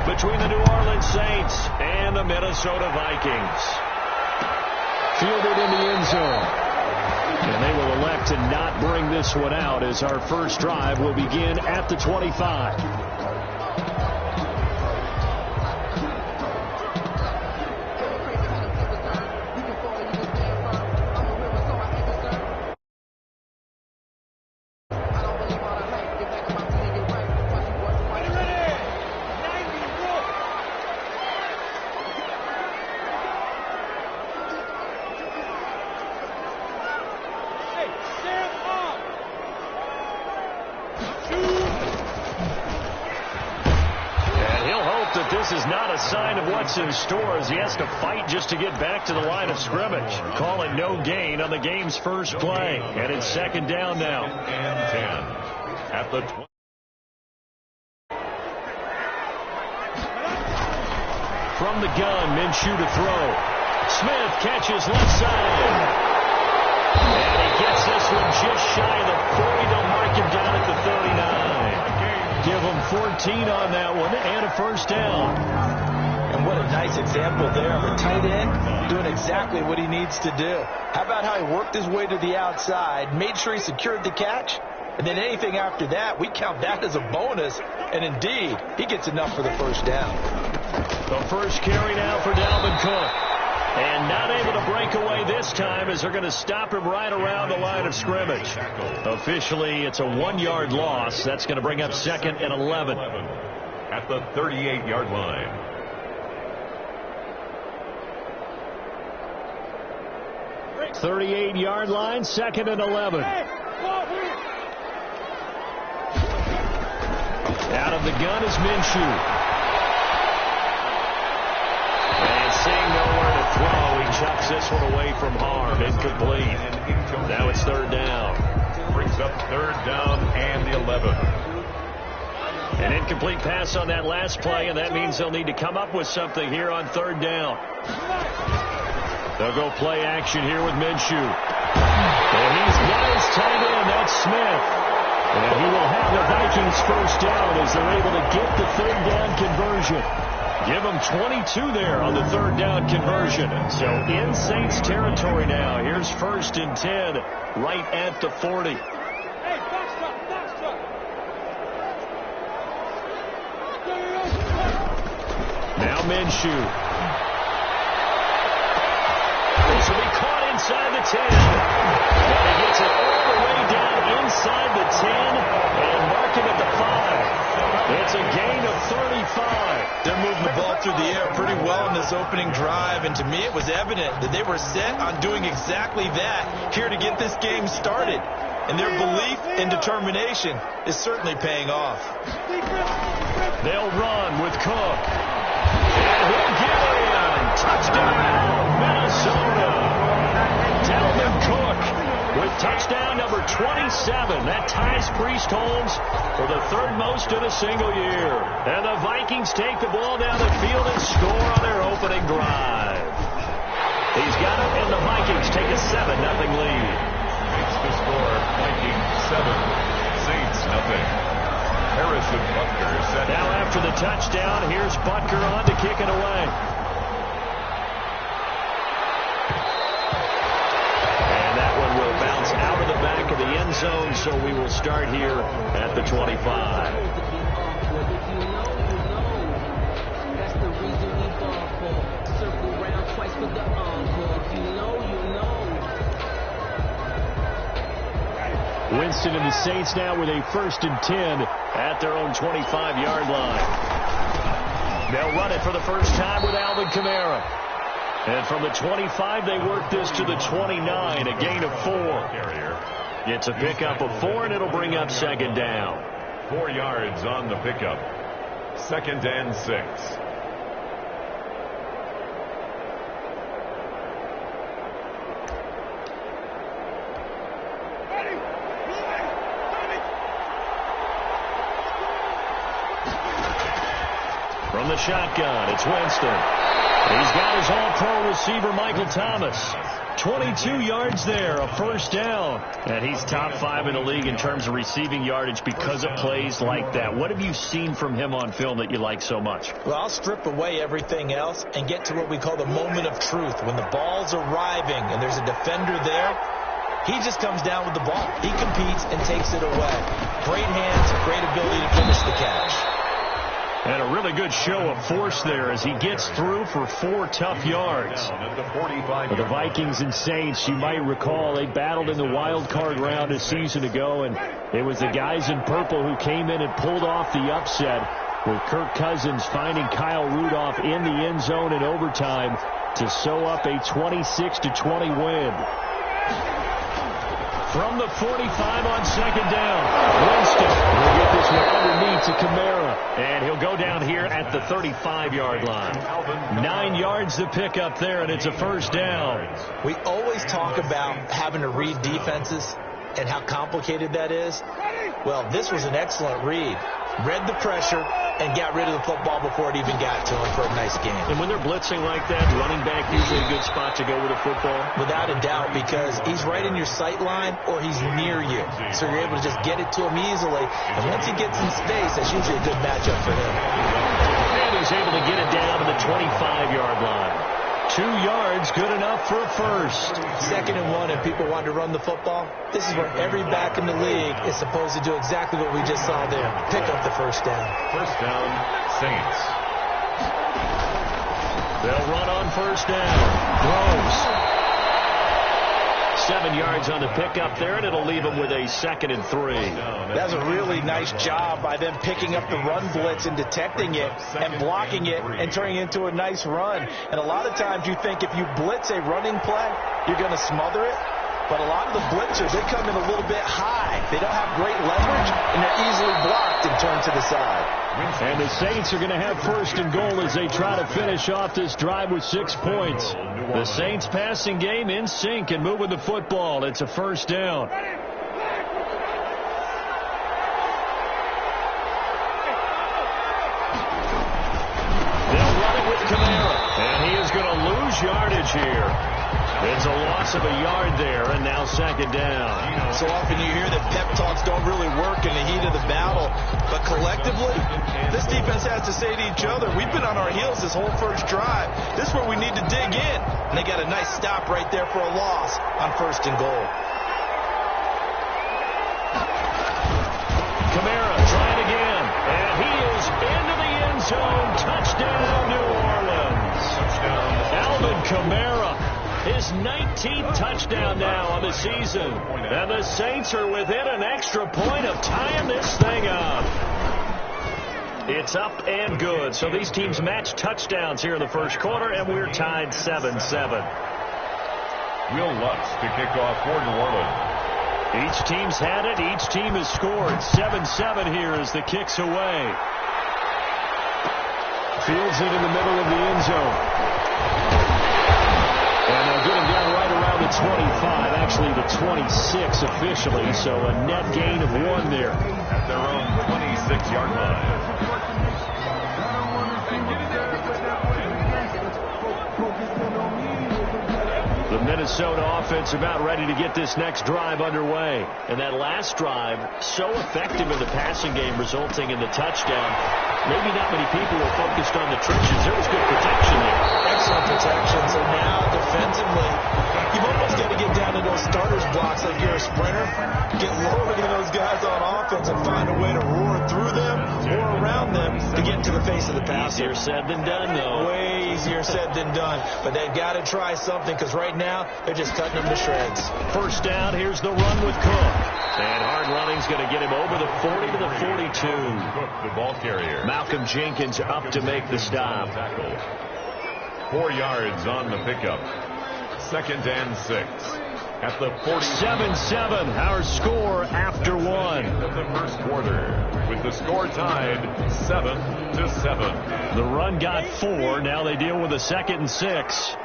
between the New Orleans Saints and the Minnesota Vikings. Fielded in the end zone. And they will elect to not bring this one out as our first drive will begin at the 25. This is not a sign of what's in store as he has to fight just to get back to the line of scrimmage. Calling no gain on the game's first play. And it's second down now. And 10 at the 20. From the gun, Minshew to throw. Smith catches left side. And he gets this one just shy of the 40. They'll mark him down at the 39. Give him 14 on that one and a first down. And what a nice example there of a tight end doing exactly what he needs to do. How about how he worked his way to the outside, made sure he secured the catch, and then anything after that, we count that as a bonus. And indeed, he gets enough for the first down. The first carry now for Dalvin Cook. And not able to break away this time as they're going to stop him right around the line of scrimmage. Officially, it's a 1-yard loss. That's going to bring up second and 11. At the 38-yard line. .38-yard line, second and 11. Out of the gun is Minshew. And seeing nowhere to throw, he chucks this one away from harm. Incomplete. Now it's third down. Brings up third down and the 11. An incomplete pass on that last play, and that means they'll need to come up with something here on third down. They'll go play action here with Minshew. And he's got his tight end. That's Smith. And he will have the Vikings first down as they're able to get the third down conversion. Give them 22 there on the third down conversion. So in Saints territory now. Here's first and 10 right at the 40. Now Minshew. This will be caught inside the 10. And he gets it all the way down inside the 10 and mark him at the 5. It's a gain of 35. They're moving the ball through the air pretty well in this opening drive, and to me it was evident that they were set on doing exactly that here to get this game started. And their belief and determination is certainly paying off. They'll run with Cook. And he'll get in. Touchdown, Minnesota. Dalvin Cook with touchdown number 27. That ties Priest Holmes for the third most in a single year. And the Vikings take the ball down the field and score on their opening drive. He's got it, and the Vikings take a 7-0 lead. It's the score, Vikings 7, Saints 0. Harrison Butker set. Now after the touchdown, here's Butker on to kick it away. And that one will bounce out of the back of the end zone, so we will start here at the 25. Winston and the Saints now with a first and 10 at their own 25-yard line. They'll run it for the first time with Alvin Kamara. And from the 25, they work this to the 29, a gain of 4. It's a pickup of 4, and it'll bring up second down. 4 yards on the pickup. Second and 6. From the shotgun, it's Winston. He's got his all-pro receiver, Michael Thomas. 22 yards there, a first down. And he's top 5 in the league in terms of receiving yardage because of plays like that. What have you seen from him on film that you like so much? Well, I'll strip away everything else and get to what we call the moment of truth. When the ball's arriving and there's a defender there, he just comes down with the ball. He competes and takes it away. Great hands, great ability to finish the catch. And a really good show of force there as he gets through for 4 tough yards. For the Vikings and Saints, you might recall, they battled in the wild card round a season ago, and it was the guys in purple who came in and pulled off the upset, with Kirk Cousins finding Kyle Rudolph in the end zone in overtime to sew up a 26-20 win. From the 45 on second down, Winston will get this one underneath to Kamara. And he'll go down here at the 35-yard line. 9 yards to pick up there, and it's a first down. We always talk about having to read defenses and how complicated that is. Well, this was an excellent read. Read the pressure and got rid of the football before it even got to him for a nice game. And when they're blitzing like that, running back usually a good spot to go with a football? Without a doubt, because he's right in your sight line or he's near you. So you're able to just get it to him easily. And once he gets in space, that's usually a good matchup for him. And he's able to get it down to the 25-yard line. 2 yards, good enough for a first. 2nd and 1, and people want to run the football. This is where every back in the league is supposed to do exactly what we just saw there. Pick up the first down. First down, Saints. They'll run on first down. Throws. 7 yards on the pickup there, and it'll leave them with a 2nd and 3. That's a really nice job by them picking up the run blitz and detecting it and blocking it and turning it into a nice run. And a lot of times you think if you blitz a running play, you're going to smother it. But a lot of the blitzers, they come in a little bit high. They don't have great leverage, and they're easily blocked and turned to the side. And the Saints are going to have first and goal as they try to finish off this drive with 6 points. The Saints passing game in sync and moving the football. It's a first down. They'll run it with Kamara, and he is going to lose yardage here. It's a loss of a yard there, and now 2nd down. So often you hear that pep talks don't really work in the heat of the battle. But collectively, this defense has to say to each other, we've been on our heels this whole first drive. This is where we need to dig in. And they got a nice stop right there for a loss on 1st and goal. Kamara trying again. And he is into the end zone. Touchdown, New Orleans. Alvin Kamara. His 19th touchdown now on the season. And the Saints are within an extra point of tying this thing up. It's up and good. So these teams match touchdowns here in the first quarter, and we're tied 7-7. Will Lutz to kick off for New Orleans. Each team's had it. Each team has scored. 7-7 here as the kick's away. Fields it in the middle of the end zone. And they'll get him down right around the 25, actually the 26 officially, so a net gain of 1 there. At their own 26-yard line. The Minnesota offense about ready to get this next drive underway. And that last drive, so effective in the passing game, resulting in the touchdown. Maybe not many people were focused on the trenches. There was good protection there. Excellent protection. So now, defensively, you've almost got to get down to those starters blocks like you're a sprinter. Get lower than those guys on offense and find a way to roar through them or around them to get into the face of the pass. Easier said than done, though. Way easier said than done. But they've got to try something because right now, they're just cutting them to shreds. First down, here's the run with Cook. And hard running's going to get him over the 40 to the 42. Cook, the ball carrier. Malcolm Jenkins up to make the stop. 4 yards on the pickup. 2nd and 6. At the 40. 7-7, our score after 1. Of the first quarter, with the score tied 7-7. The run got 4. Now they deal with a 2nd and 6.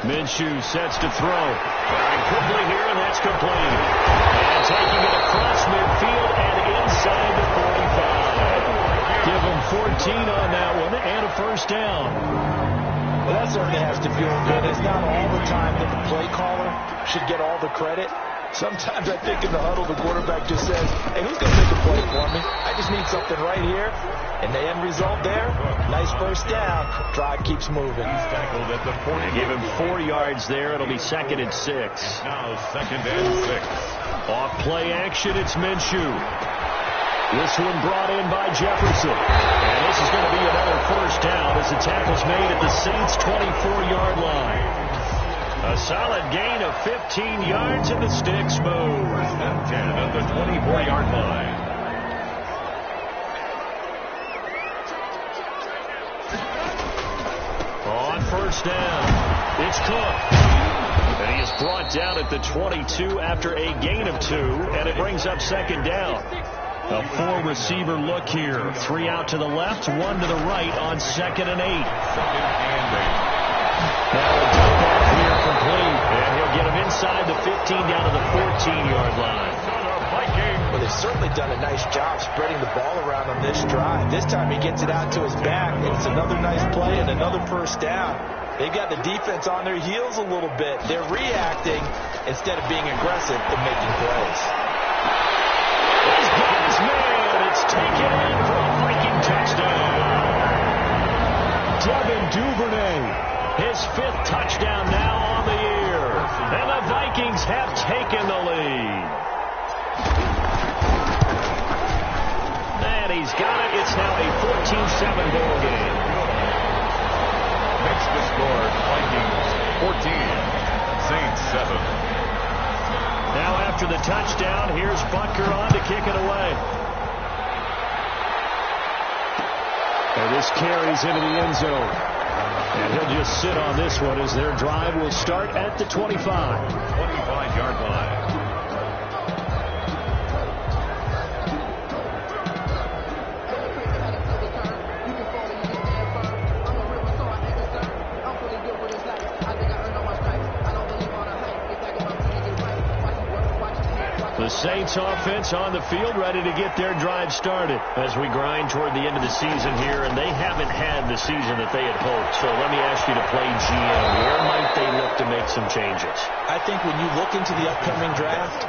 Minshew sets to throw. Very quickly here, and that's complete. And taking it across midfield and inside the 45. Give him 14 on that one and a first first down. Well, that certainly has to feel good. It's not all the time that the play caller should get all the credit. Sometimes I think in the huddle, the quarterback just says, hey, who's going to make a play for me? I just need something right here. And the end result there, nice first down. Drive keeps moving. He's tackled at the 40. They give him 4 yards there. It'll be 2nd and 6. Now 2nd and 6. Off play action, it's Minshew. This one brought in by Jefferson. And this is going to be another first down as the tackle's made at the Saints' 24-yard line. A solid gain of 15 yards and the sticks move. 1st and 10 at the 24-yard line. On first down, it's Cook. And he is brought down at the 22 after a gain of 2, and it brings up 2nd down. A 4-receiver look here. 3 out to the left, 1 to the right on 2nd and 8. 2nd and 8. Now a dump off here complete, and he'll get him inside the 15 down to the 14-yard line. Well, they've certainly done a nice job spreading the ball around on this drive. This time he gets it out to his back, and it's another nice play and another first down. They've got the defense on their heels a little bit. They're reacting instead of being aggressive and making plays. He's got his man. It's taken in for a Viking touchdown. Devin Duvernay, his 5th touchdown now on the year. And the Vikings have taken the lead. And he's got it. It's now a 14-7 ball game. Makes the score Vikings 14, Saints 7. Now after the touchdown, here's Butker on to kick it away. And this carries into the end zone. And he'll just sit on this one as their drive will start at the 25. 25-yard line. The Saints offense on the field ready to get their drive started as we grind toward the end of the season here, and they haven't had the season that they had hoped. So let me ask you to play GM. Where might they look to make some changes? I think when you look into the upcoming draft,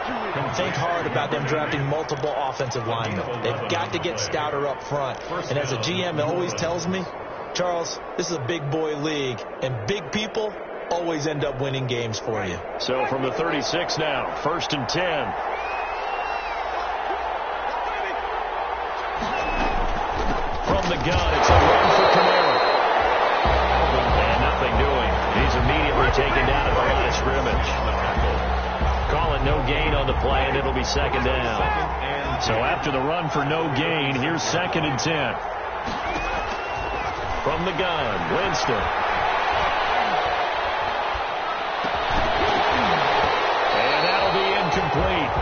think hard about them drafting multiple offensive linemen. They've got to get stouter up front. And as a GM, it always tells me, Charles, this is a big boy league, and big people always end up winning games for you. So from the 36 now, 1st and 10. From the gun, it's a run for Kamara. And nothing doing. He's immediately taken down at the line of scrimmage. Calling no gain on the play, and it'll be 2nd down. So after the run for no gain, here's 2nd and 10. From the gun, Winston. And that'll be incomplete.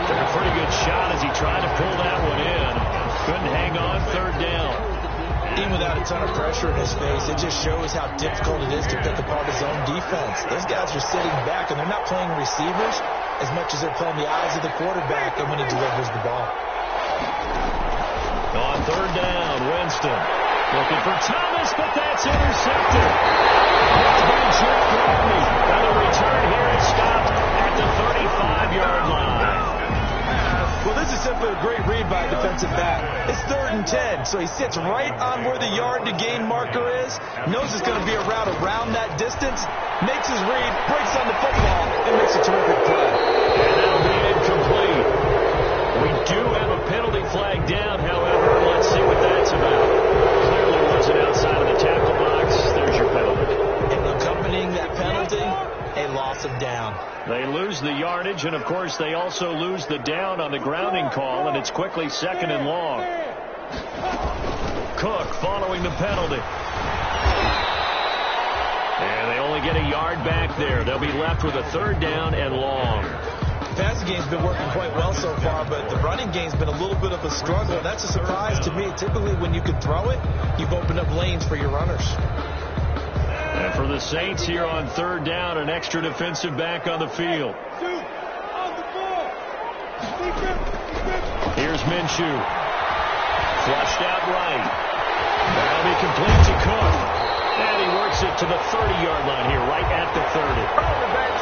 Took a pretty good shot as he tried to pull that one in. Couldn't hang on, 3rd down. Even without a ton of pressure in his face, it just shows how difficult it is to pick apart his own defense. Those guys are sitting back, and they're not playing receivers as much as they're playing the eyes of the quarterback and when he delivers the ball. On 3rd down, Winston looking for Thomas, but that's intercepted. It's been Jeff Gladney. And the return here is stopped at the 35-yard line. Well, this is simply a great read by a defensive back. It's 3rd and 10, so he sits right on where the yard-to-gain marker is, knows it's going to be a route around that distance, makes his read, breaks on the football, and makes a terrific play. And that'll be incomplete. We do have a penalty flag down, however. Let's see what that's about. Clearly wasn't outside of the tackle box. There's your penalty. And accompanying that penalty, a loss of down. They lose the yardage, and, of course, they also lose the down on the grounding call, and it's quickly 2nd and long. Cook following the penalty. And they only get a yard back there. They'll be left with a 3rd down and long. The passing game's been working quite well so far, but the running game's been a little bit of a struggle, and that's a surprise to me. Typically, when you can throw it, you've opened up lanes for your runners. And for the Saints here on 3rd down, an extra defensive back on the field. Here's Minshew. Flushed out right. That'll be complete to Cook. And he works it to the 30-yard line here, right at the 30.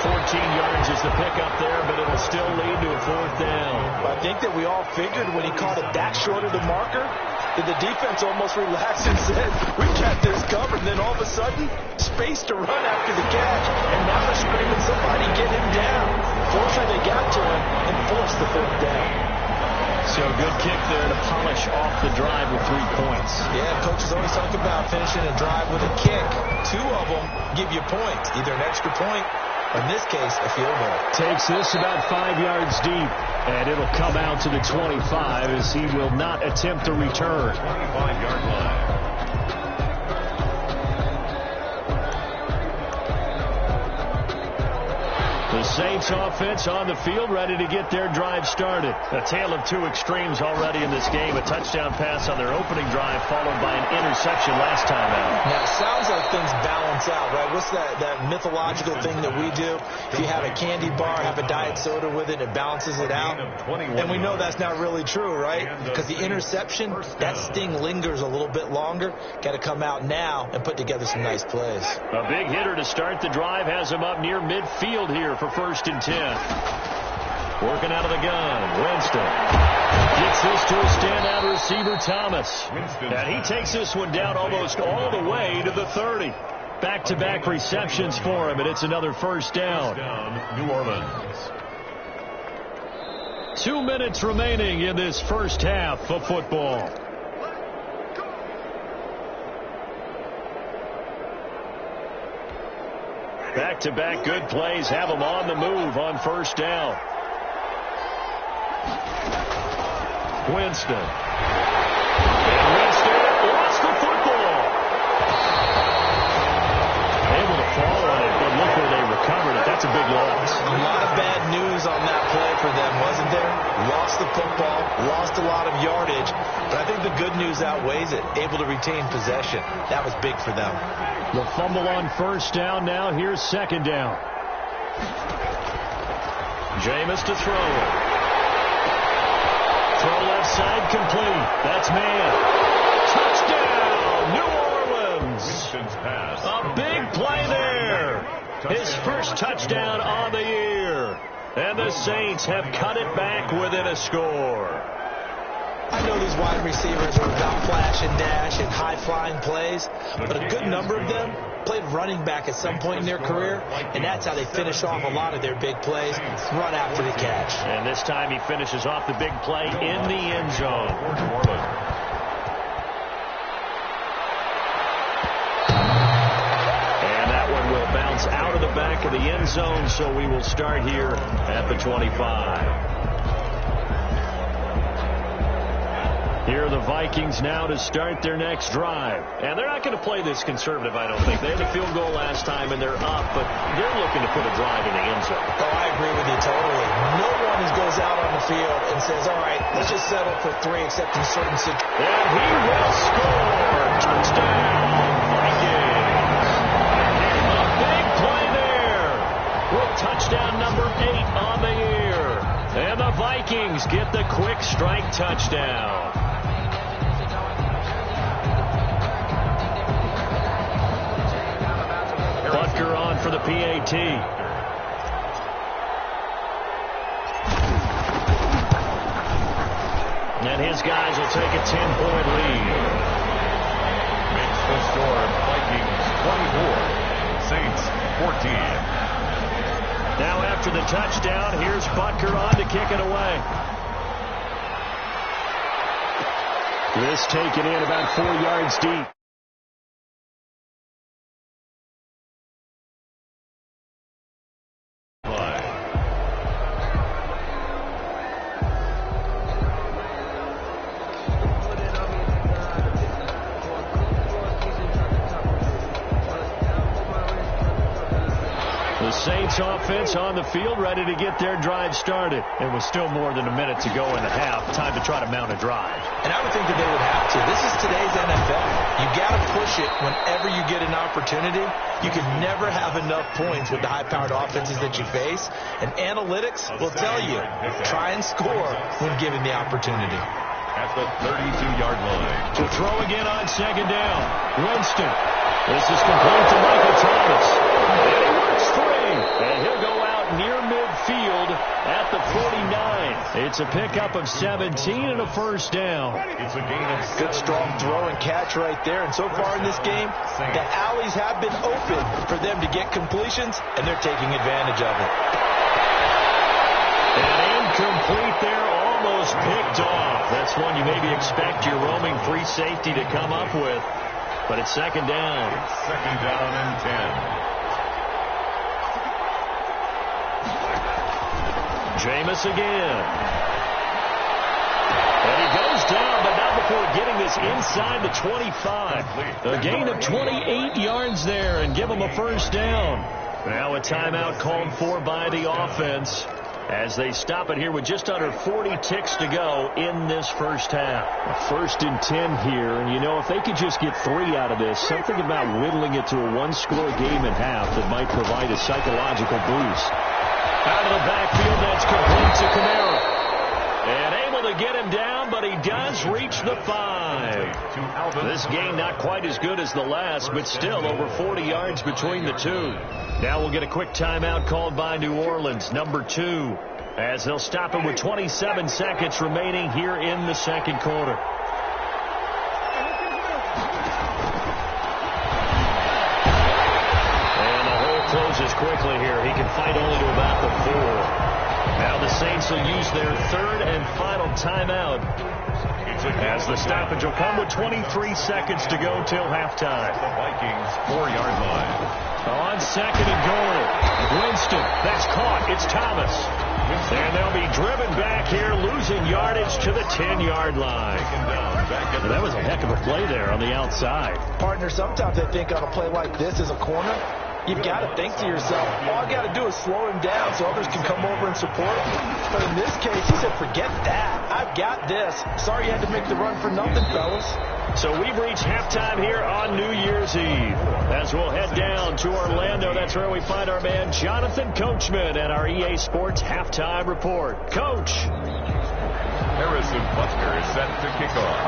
14 yards is the pickup there, but it'll still lead to a 4th down. I think that we all figured when he caught it that short of the marker, that the defense almost relaxed and said, we got this covered. And then all of a sudden, space to run after the catch. And now they're screaming, somebody get him down. Fortunately, they got to him and forced the 4th down. So good kick there to polish off the drive with 3 points. Yeah, coaches always talk about finishing a drive with a kick. 2 of them give you points, either an extra point, or in this case, a field goal. Takes this about 5 yards deep, and it'll come out to the 25 as he will not attempt a return. 25-yard line. The Saints offense on the field, ready to get their drive started. A tale of 2 extremes already in this game. A touchdown pass on their opening drive, followed by an interception last time out. Now, it sounds like things balance out, right? What's that mythological thing that we do? If you have a candy bar, have a diet soda with it, it balances it out. And we know that's not really true, right? Because the interception, that sting lingers a little bit longer. Got to come out now and put together some nice plays. A big hitter to start the drive has him up near midfield here for 1st and 10. Working out of the gun, Winston gets this to a standout receiver, Thomas. And he takes this one down almost all the way to the 30. Back-to-back receptions for him, and it's another 1st down. New Orleans. 2 minutes remaining in this first half of football. Back-to-back good plays have them on the move on 1st down. Winston. And Winston lost the football. Able to fall on it, but look where they recovered it. That's a big loss. A lot of bad news on that play for them, wasn't there? Lost the football, lost a lot of yardage, but I think the good news outweighs it. Able to retain possession. That was big for them. The fumble on 1st down. Now here's 2nd down. Jameis to throw. Throw left side complete. That's man. Touchdown, New Orleans. A big play there. His first touchdown on the year. And the Saints have cut it back within a score. I know these wide receivers are about flash and dash and high-flying plays, but a good number of them played running back at some point in their career, and that's how they finish off a lot of their big plays, run after the catch. And this time he finishes off the big play in the end zone. And that one will bounce out of the back of the end zone, so we will start here at the 25. Here are the Vikings now to start their next drive. And they're not going to play this conservative, I don't think. They had a field goal last time, and they're up, but they're looking to put a drive in the end zone. Oh, I agree with you totally. No one goes out on the field and says, all right, let's just settle for 3 except in certain situations. And he will score. Touchdown, Vikings. A big play there with touchdown number 8 on the year. And the Vikings get the quick strike touchdown. Butker on for the PAT. And his guys will take a 10-point lead. Makes the score Vikings 24, Saints 14. Now after the touchdown, here's Butker on to kick it away. This taken in about 4 yards deep. The Saints offense on the field, ready to get their drive started. And with still more than a minute to go in the half, time to try to mount a drive. And I would think that they would have to. This is today's NFL. You got to push it whenever you get an opportunity. You can never have enough points with the high-powered offenses that you face. And analytics will tell you, try and score when given the opportunity. at the 32-yard line. To throw again on second down. Winston. This is complete to Michael Thomas. And he works free. And he'll go out near midfield at the 49. It's a pickup of 17 and a first down. It's a gain of good, strong throw and catch right there. And so far in this game, the alleys have been open for them to get completions, and they're taking advantage of it. And incomplete there, almost picked off. That's one you maybe expect your roaming free safety to come up with. But it's second down. It's second down and 10. Jameis again. And he goes down, but not before getting this inside the 25. A gain of 28 yards there and give him a first down. Now a timeout called for by the offense as they stop it here with just under 40 ticks to go in this first half. First and 10 here, and you know, if they could just get 3 out of this, something about whittling it to a one-score game at half that might provide a psychological boost. Out of the backfield, that's complete to Kamara. And able to get him down, but he does reach the 5. This game not quite as good as the last, but still over 40 yards between the two. Now we'll get a quick timeout called by New Orleans, number 2, as they'll stop it with 27 seconds remaining here in the second quarter. Closes quickly here. He can fight only to about the 4. Now the Saints will use their third and final timeout as the stoppage will come with 23 seconds to go till halftime. The Vikings 4-yard line. On second and goal. Winston. That's caught. It's Thomas. And they'll be driven back here, losing yardage to the 10-yard line. That was a heck of a play there on the outside. Partner, sometimes I think on a play like this as a corner, you've got to think to yourself, all I got to do is slow him down so others can come over and support him. But in this case, he said, forget that. I've got this. Sorry you had to make the run for nothing, fellas. So we've reached halftime here on New Year's Eve. As we'll head down to Orlando, that's where we find our man Jonathan Coachman at our EA Sports Halftime Report. Coach. Harrison Buster is set to kick off.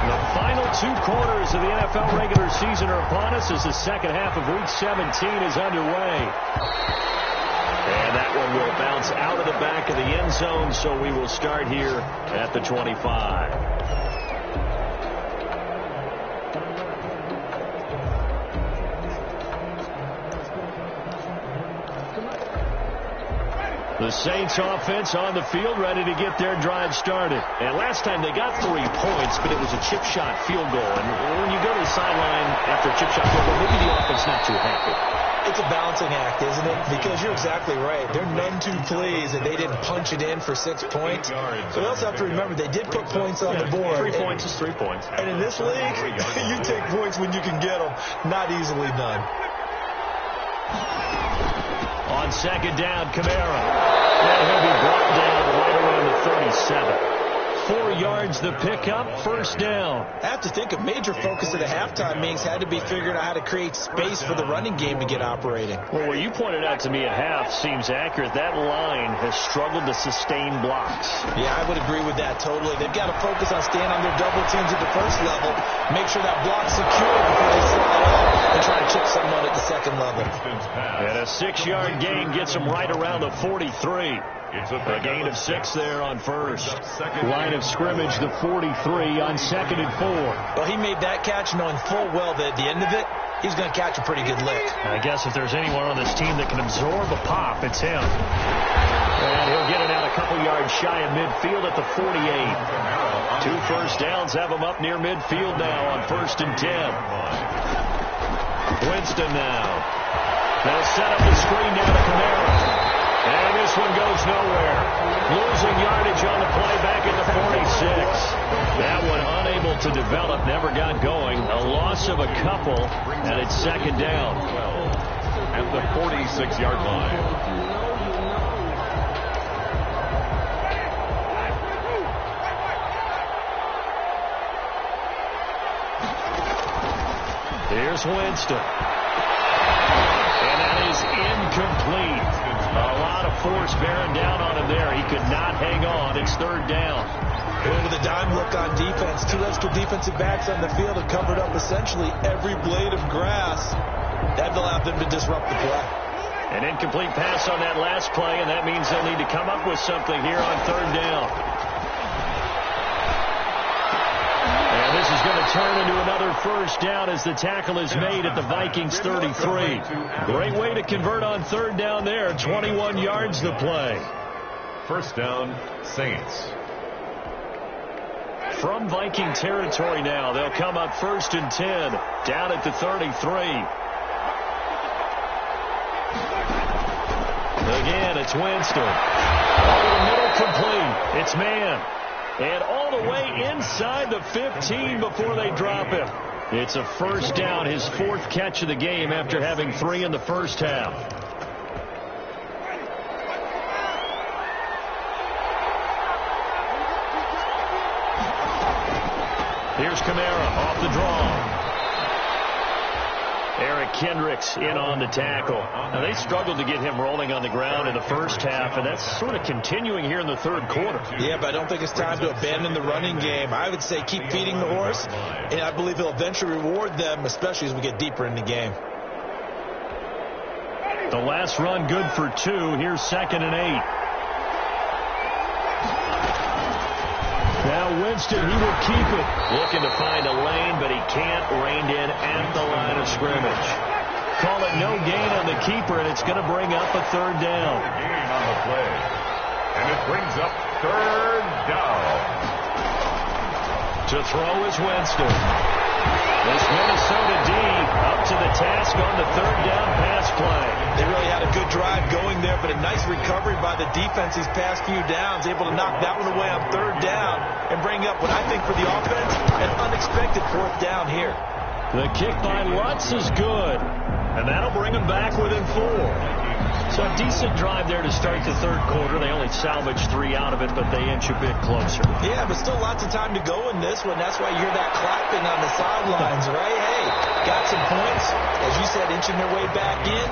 The final 2 quarters of the NFL regular season are upon us as the second half of Week 17 is underway. And that one will bounce out of the back of the end zone, so we will start here at the 25. The Saints offense on the field, ready to get their drive started. And last time they got 3 points, but it was a chip shot field goal. And when you go to the sideline after a chip shot field goal, maybe the offense not too happy. It's a balancing act, isn't it? Because you're exactly right. They're none too pleased that they didn't punch it in for 6 points. But we also have to remember they did put points on the board. 3 points is 3 points. And in this league, you take points when you can get them. Not easily done. On second down, Kamara. And he'll be brought down right around the 37. 4 yards the pickup, first down. I have to think a major focus of the halftime meetings had to be figuring out how to create space for the running game to get operating. Well, what you pointed out to me at half seems accurate. That line has struggled to sustain blocks. Yeah, I would agree with that totally. They've got to focus on staying on their double teams at the first level, make sure that block's secure before they slide up and try to chip someone at the second level. And a 6-yard gain gets them right around the 43. A gain of 6 there on first. Line of scrimmage, the 43 on second and 4. Well, he made that catch knowing full well that at the end of it, he's going to catch a pretty good lick. I guess if there's anyone on this team that can absorb a pop, it's him. And he'll get it out a couple yards shy of midfield at the 48. 2 first downs have him up near midfield now on first and 10. Winston now. They'll set up the screen down to Kamara. And this one goes nowhere. Losing yardage on the play back at the 46. That one unable to develop, never got going. A loss of a couple, and it's second down. At the 46-yard line. Here's Winston. And that is incomplete. A lot of force bearing down on him there. He could not hang on. It's third down. With a dime look on defense, 2 extra defensive backs on the field have covered up essentially every blade of grass. That allowed them to disrupt the play. An incomplete pass on that last play, and that means they'll need to come up with something here on 3rd down. And this is going to turn into another 1st down as the tackle is made at the Vikings 33. Great way to convert on 3rd down there. 21 yards the play. 1st down, Saints. From Viking territory now, they'll come up 1st and 10, down at the 33. Again, it's Winston. Over the middle, complete. It's man. And all the way inside the 15 before they drop him. It's a 1st down, his 4th catch of the game after having 3 in the 1st half. Here's Kamara off the draw. Eric Kendricks in on the tackle. Now, they struggled to get him rolling on the ground in the 1st half, and that's sort of continuing here in the 3rd quarter. Yeah, but I don't think it's time to abandon the running game. I would say keep feeding the horse, and I believe he'll eventually reward them, especially as we get deeper in the game. The last run good for 2. Here's 2nd and 8. Now Winston, he will keep it. Looking to find a lane, but he can't. Reined in at the line of scrimmage. Call it no gain on the keeper, and it's going to bring up a 3rd down. Gain on the play. And it brings up 3rd down. To throw is Winston. This Minnesota D up to the task on the 3rd down pass play. They really had a good drive going there, but a nice recovery by the defense these past few downs, able to knock that one away on 3rd down and bring up what I think for the offense, an unexpected 4th down here. The kick by Lutz is good, and that'll bring them back within 4. So a decent drive there to start the 3rd quarter. They only salvaged 3 out of it, but they inch a bit closer. Yeah, but still lots of time to go in this one. That's why you hear that clapping on the sidelines, right? Hey, got some points. As you said, inching their way back in.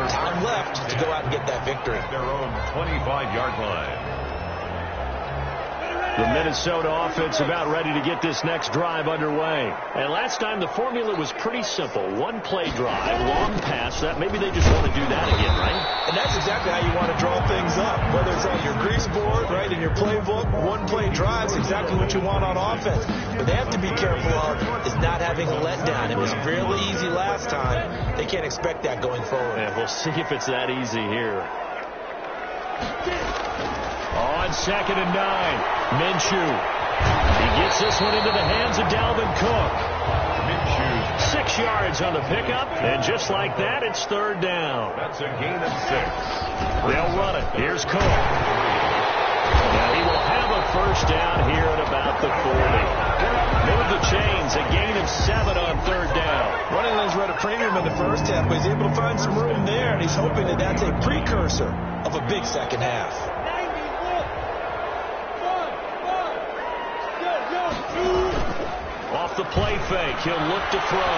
Time left to go out and get that victory. Their own 25-yard line. The Minnesota offense about ready to get this next drive underway. And last time the formula was pretty simple. 1-play drive, long pass. That maybe they just want to do that again, right? And that's exactly how you want to draw things up. Whether it's on your grease board, right, in your playbook, 1-play drive is exactly what you want on offense. What they have to be careful of is not having a letdown. It was really easy last time. They can't expect that going forward. Yeah, we'll see if it's that easy here. On 2nd and 9, Minshew. He gets this one into the hands of Dalvin Cook. Minshew. 6 yards on the pickup, and just like that, it's 3rd down. That's a gain of 6. They'll run it. Here's Cook. Now he will have a 1st down here at about the 40. Move the chains, a gain of 7 on 3rd down. Running lanes were at a premium in the 1st half, but he's able to find some room there, and he's hoping that that's a precursor of a big 2nd half. Off the play fake, he'll look to throw.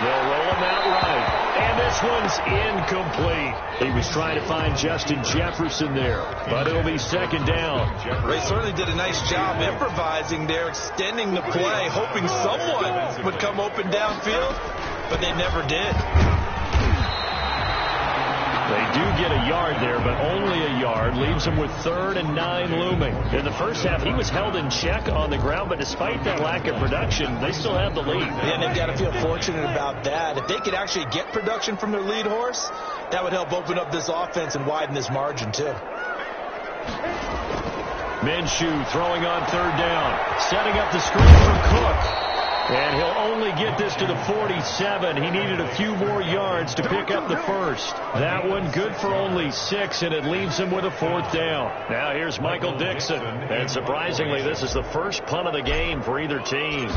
They'll roll him out right. And this one's incomplete. He was trying to find Justin Jefferson there, but it'll be 2nd down. They certainly did a nice job improvising there, extending the play, hoping someone would come open downfield, but they never did. They do get a yard there, but only a yard. Leaves him with 3rd and 9 looming. In the 1st half, he was held in check on the ground, but despite that lack of production, they still have the lead. And they've got to feel fortunate about that. If they could actually get production from their lead horse, that would help open up this offense and widen this margin, too. Minshew throwing on 3rd down. Setting up the screen for Cook. And he'll only get this to the 47. He needed a few more yards to pick up the 1st. That one good for only 6, and it leaves him with a 4th down. Now here's Michael Dixon. And surprisingly, this is the first punt of the game for either team.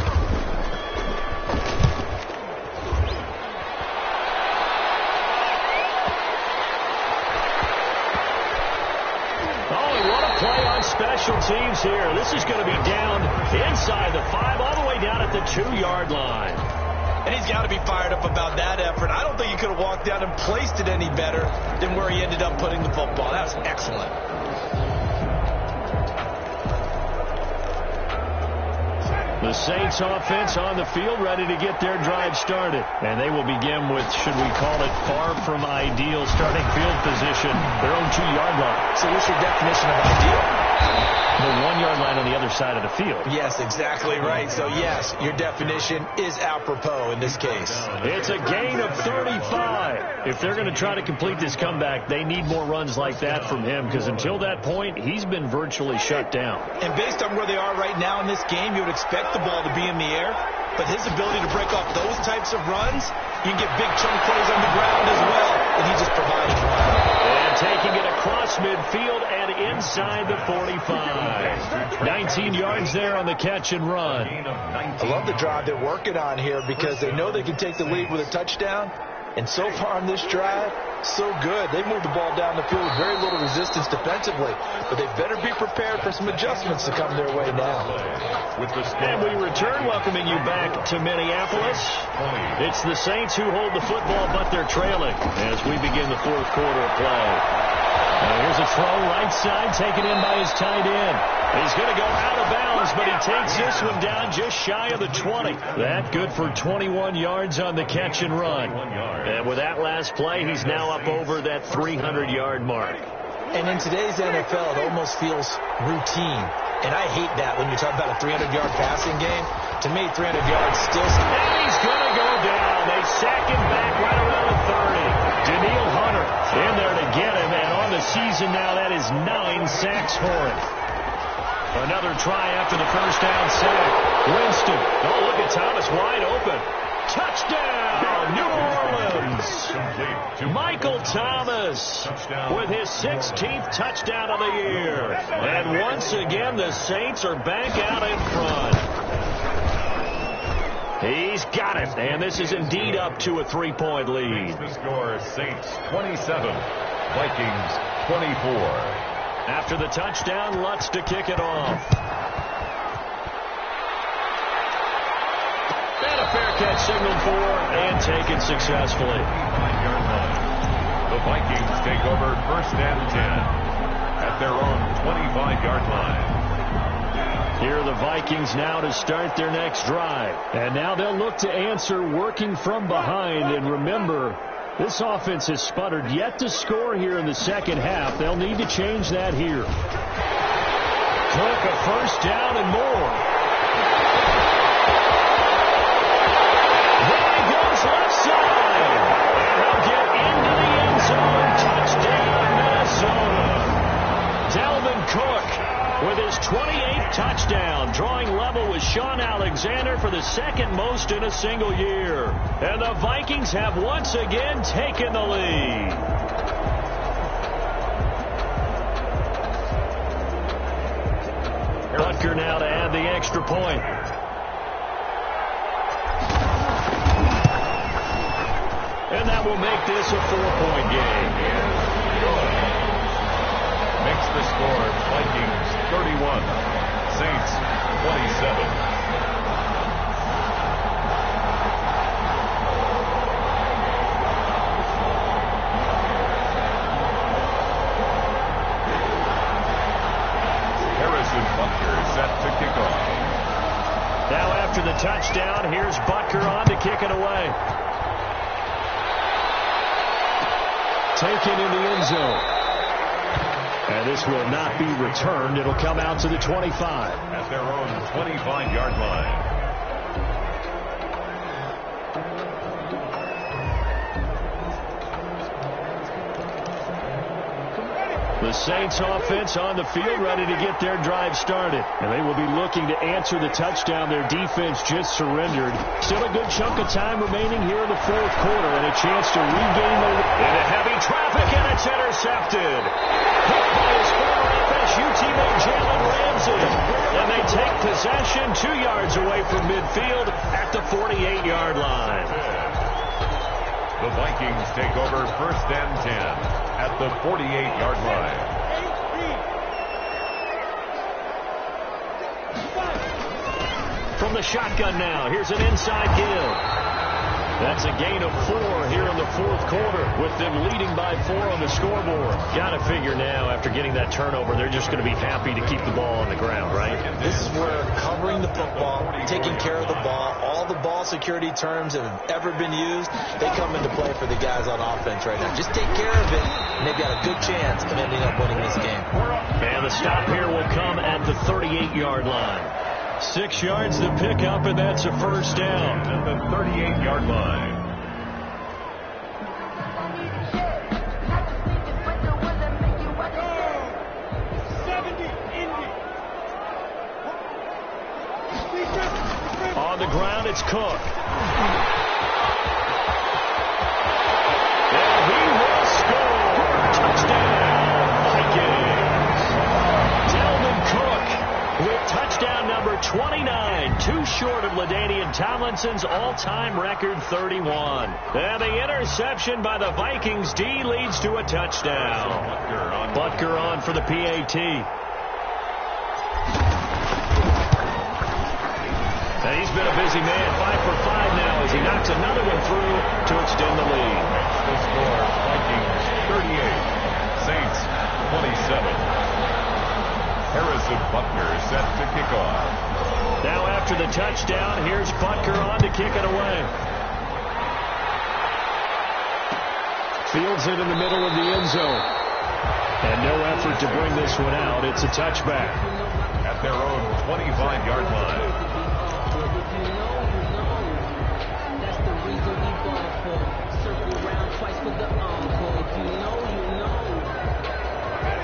Play on special teams here. This is going to be down inside the 5, all the way down at the 2-yard line. And he's got to be fired up about that effort. I don't think he could have walked down and placed it any better than where he ended up putting the football. That was excellent. The Saints offense on the field, ready to get their drive started. And they will begin with, should we call it, far from ideal starting field position, their own 2-yard line. So what's your definition of ideal? The 1-yard line on the other side of the field. Yes, exactly right. So, yes, your definition is apropos in this case. It's a gain of 35. If they're going to try to complete this comeback, they need more runs like that from him, because until that point, he's been virtually shut down. And based on where they are right now in this game, you would expect the ball to be in the air. But his ability to break off those types of runs, you can get big chunk plays on the ground as well. And he just provided one. And taking it across midfield and inside the 45. 19 yards there on the catch and run. I love the drive they're working on here because they know they can take the lead with a touchdown. And so far on this drive, so good. They moved the ball down the field with very little resistance defensively. But they better be prepared for some adjustments to come their way now. And we return, welcoming you back to Minneapolis. It's the Saints who hold the football, but they're trailing as we begin the fourth quarter of play. Here's a throw right side, taken in by his tight end. He's going to go out of bounds, but he takes this one down just shy of the 20. That good for 21 yards on the catch and run. And with that last play, he's now up over that 300-yard mark. And in today's NFL, it almost feels routine. And I hate that when you talk about a 300-yard passing game. To me, 300 yards still... And he's going to go down. They sack him back right around the 30. Daniil Hunter in there to get him. And on the season now, that is 9 sacks for him. Another try after the first down sack. Winston. Oh, look at Thomas wide open. Touchdown, New Orleans. Michael Thomas with his 16th touchdown of the year. And once again, the Saints are back out in front. He's got it, and this is indeed up to a 3-point lead. The score, Saints 27, Vikings 24. After the touchdown, Lutz to kick it off. And a fair catch signaled for and taken successfully. The Vikings take over first and 10 at their own 25-yard line. Here are the Vikings now to start their next drive. And now they'll look to answer working from behind. And remember, this offense has sputtered yet to score here in the second half. They'll need to change that here. Took a first down and more. There he goes left side. And he'll get into the end zone. Touchdown, Minnesota. Dalvin Cook with his 28th touchdown, drawing level with Sean Alexander for the second most in a single year. And the Vikings have once again taken the lead. Butker now to add the extra point. And that will make this a 4-point game. Makes the score Vikings 31, Saints 27. Set to kick off. Now after the touchdown, here's Butker on to kick it away. Taken in the end zone. And this will not be returned. It'll come out to the 25. At their own 25-yard line. The Saints offense on the field ready to get their drive started. And they will be looking to answer the touchdown their defense just surrendered. Still a good chunk of time remaining here in the fourth quarter and a chance to regain the lead. Into heavy traffic, and it's intercepted. Hit by his former FSU teammate Jalen Ramsey. And they take possession 2 yards away from midfield at the 48-yard line. The Vikings take over first and 10 at the 48-yard line. From the shotgun now, here's an inside give. That's a gain of 4 here in the fourth quarter, with them leading by 4 on the scoreboard. Got to figure now, after getting that turnover, they're just going to be happy to keep the ball on the ground, right? This is where covering the football, taking care of the ball, all the ball security terms that have ever been used, they come into play for the guys on offense right now. Just take care of it, and they've got a good chance of ending up winning this game. And the stop here will come at the 38-yard line. 6 yards to pick up, and that's a first down at the 38-yard line. On the ground, it's Cook. And he will score. Touchdown, Vikings. Dalvin Cook with touchdown number 29, too short of LaDainian Tomlinson's all-time record 31. And the interception by the Vikings D leads to a touchdown. Butker on for the PAT. And he's been a busy man, 5 for 5 now as he knocks another one through to extend the lead. The score, Vikings 38, Saints 27. Harrison Butker set to kick off. Now after the touchdown, here's Butker on to kick it away. Fields it in the middle of the end zone. And no effort to bring this one out. It's a touchback. At their own 25-yard line.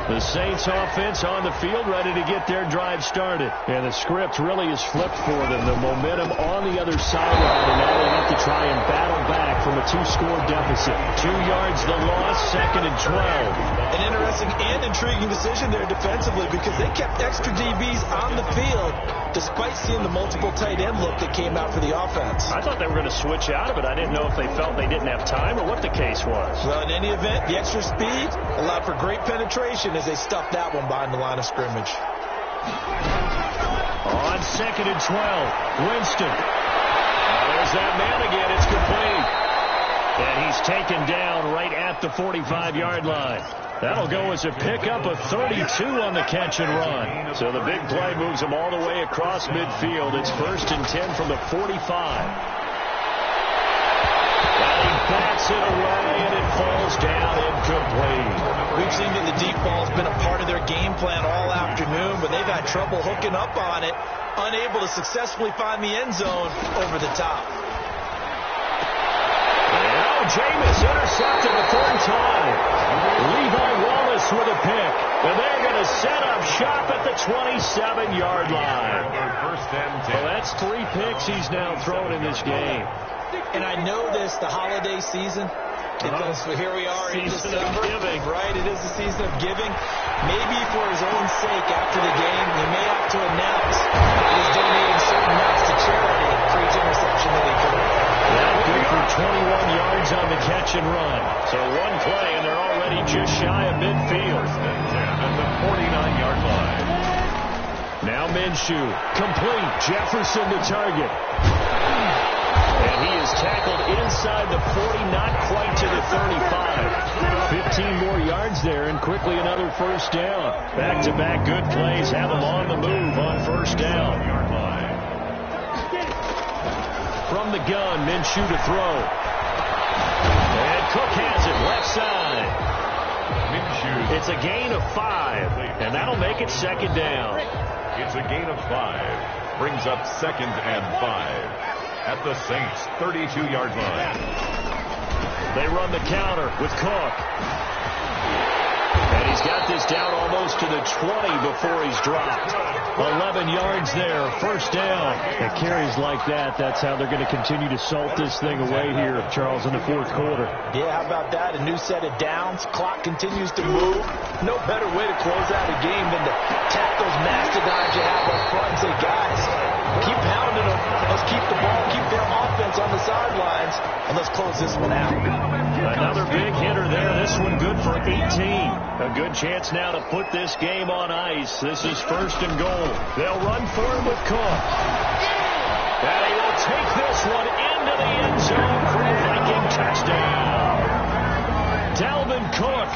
The Saints offense on the field, ready to get their drive started. And the script really is flipped for them. The momentum on the other sideline, and now they have to try and battle back from a 2-score deficit. 2 yards the loss, 2nd and 12. An interesting and intriguing decision there defensively, because they kept extra DBs on the field despite seeing the multiple tight end look that came out for the offense. I thought they were going to switch out of it. I didn't know if they felt they didn't have time or what the case was. Well, in any event, the extra speed allowed for great penetration as they stuffed that one behind the line of scrimmage. On 2nd and 12, Winston. There's that man again. It's complete. And he's taken down right at the 45-yard line. That'll go as a pickup of 32 on the catch and run. So the big play moves him all the way across midfield. It's 1st and 10 from the 45. And he bats it away, and it falls down incomplete. We've seen that the deep ball's been a part of their game plan all afternoon, but they've had trouble hooking up on it, unable to successfully find the end zone over the top. Jameis intercepted the 3rd time. Levi Wallace with a pick. And they're going to set up shop at the 27-yard line. Well, that's 3 picks he's now thrown in this game. And I know this, the holiday season. Here we are in December. Giving. Right, it is the season of giving. Maybe for his own sake after the game, he may have to announce he's donating certain amounts to charity for each interception that he threw. Good for 21 yards on the catch and run. So 1 play, and they're already just shy of midfield. At the 49-yard line. Now Minshew, complete. Jefferson the target. And he is tackled inside the 40, not quite to the 35. 15 more yards there, and quickly another first down. Back-to-back good plays have him on the move on first down. From the gun, Minshew to throw. And Cook has it left side. Minshew. It's a gain of 5, and that'll make it 2nd down. It's a gain of 5. Brings up 2nd and 5. At the Saints' 32-yard line. They run the counter with Cook. And he's got this down almost to the 20 before he's dropped. 11 yards there, first down. And carries like that, that's how they're going to continue to salt this thing away here, Charles, in the fourth quarter. Yeah, how about that? A new set of downs. Clock continues to move. No better way to close out a game than to tap those mastodons you have up front and say, guys, keep pounding them. Let's keep the ball, keep their offense on the sidelines, and let's close this one out. Another big hitter there. This one good for 18. A good chance now to put this game on ice. This is 1st and goal. They'll run for him with Cook. And he will take this one into the end zone, Cook,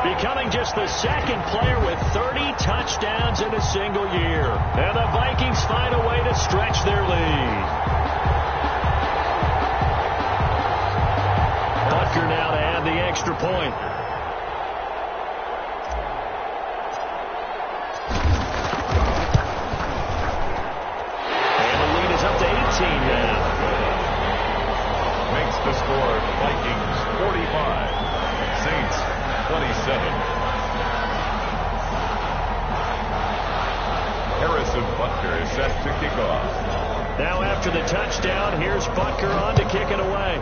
becoming just the second player with 30 touchdowns in a single year. And the Vikings find a way to stretch their lead. Butker now to add the extra point. And the lead is up to 18 now. Makes the score Vikings 45, Saints 27. Harrison Butker is set to kick off. Now after the touchdown, here's Butker on to kick it away.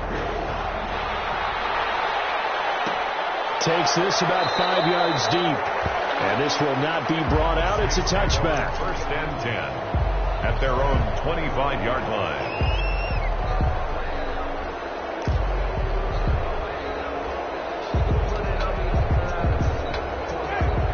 Takes this about 5 yards deep. And this will not be brought out. It's a touchback. First and 10 at their own 25-yard line.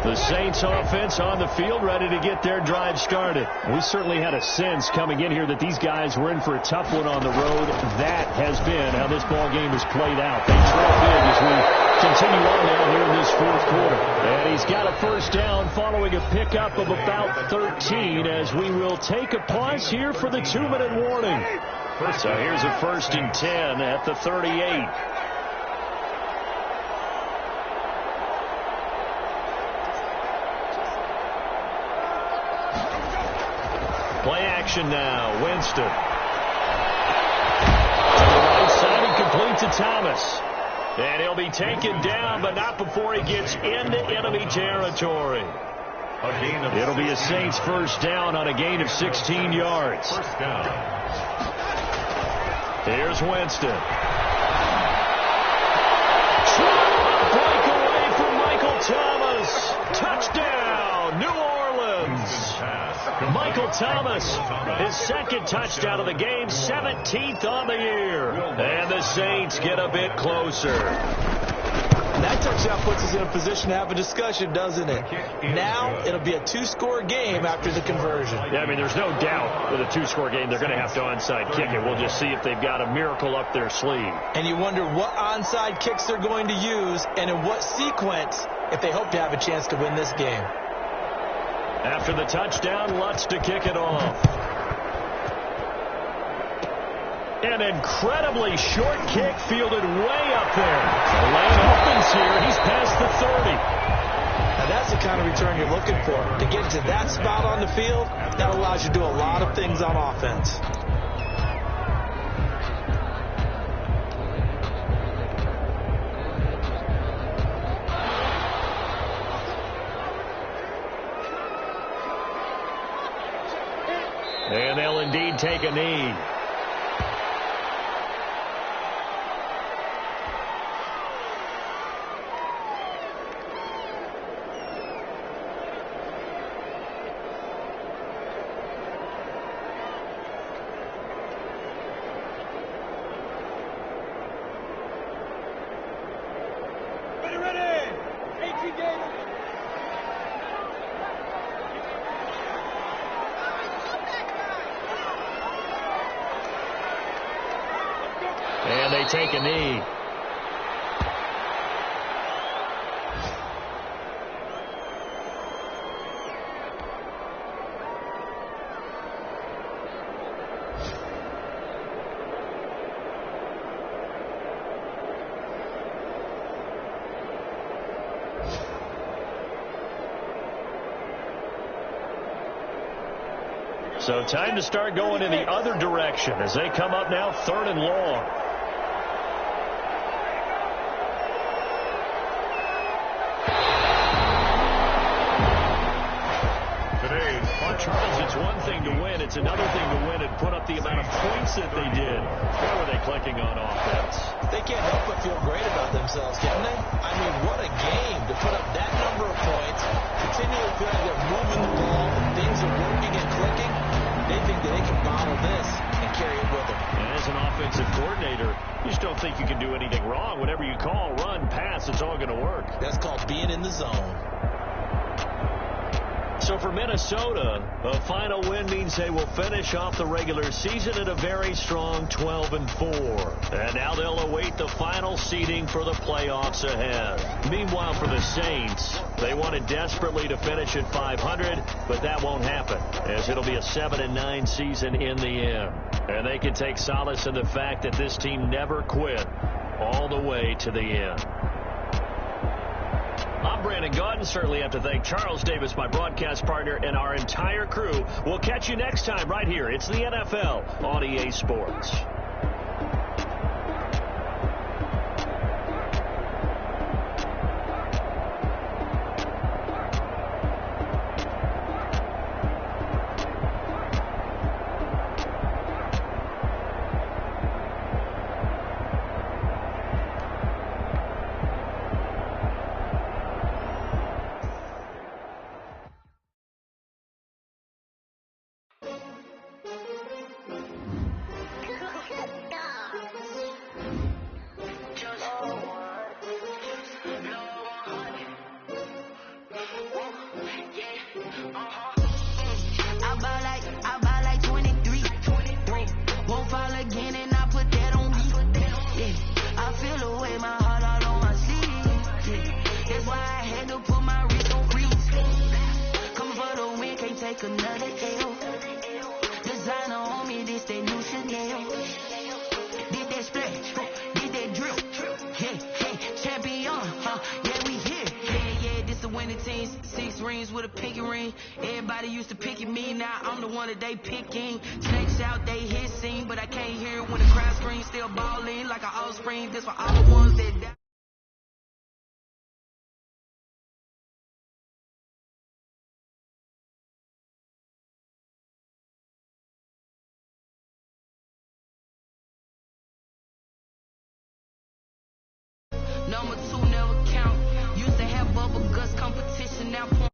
The Saints offense on the field, ready to get their drive started. We certainly had a sense coming in here that these guys were in for a tough one on the road. That has been how this ball game has played out. They trail big as we continue on now here in this fourth quarter. And he's got a first down following a pickup of about 13 as we will take a pause here for the 2-minute warning. So here's a 1st and 10 at the 38. Play action now. Winston. To the right side and complete to Thomas. And he'll be taken down, but not before he gets into enemy territory. It'll be a Saints first down on a gain of 16 yards. First down. Here's Winston. Breakaway from Michael Thomas. Touchdown, New Orleans. Michael Thomas, his second touchdown of the game, 17th on the year. And the Saints get a bit closer. That touchdown puts us in a position to have a discussion, doesn't it? Now it'll be a 2-score game after the conversion. Yeah, I mean, there's no doubt with a 2-score game they're going to have to onside kick it. We'll just see if they've got a miracle up their sleeve. And you wonder what onside kicks they're going to use and in what sequence if they hope to have a chance to win this game. After the touchdown, Lutz to kick it off. An incredibly short kick fielded way up there. The lane opens here. He's past the 30. Now that's the kind of return you're looking for. To get to that spot on the field, that allows you to do a lot of things on offense. And they'll indeed take a knee. And they take a knee. So time to start going in the other direction as they come up now 3rd and long. Charles, it's one thing to win. It's another thing to win and put up the amount of points that they did. Where were they clicking on offense? They can't help but feel great about themselves, can they? I mean, what a game to put up that number of points, continually feel like they're moving the ball, things are working and clicking. They think that they can bottle this and carry it with them. And as an offensive coordinator, you just don't think you can do anything wrong. Whatever you call, run, pass, it's all going to work. That's called being in the zone. So for Minnesota, a final win means they will finish off the regular season at a very strong 12-4. And now they'll await the final seeding for the playoffs ahead. Meanwhile, for the Saints, they wanted desperately to finish at 500, but that won't happen, as it'll be a 7-9 season in the end. And they can take solace in the fact that this team never quit all the way to the end. I'm Brandon Gaudin. Certainly have to thank Charles Davis, my broadcast partner, and our entire crew. We'll catch you next time right here. It's the NFL on EA Sports. Everybody used to pick at me, now I'm the one that they picking. Snakes out, they hissing, but I can't hear it when the crowd screams. Still balling like an offspring. This for all the ones that die. Number 2 never count. Used to have bubble guts competition, now point.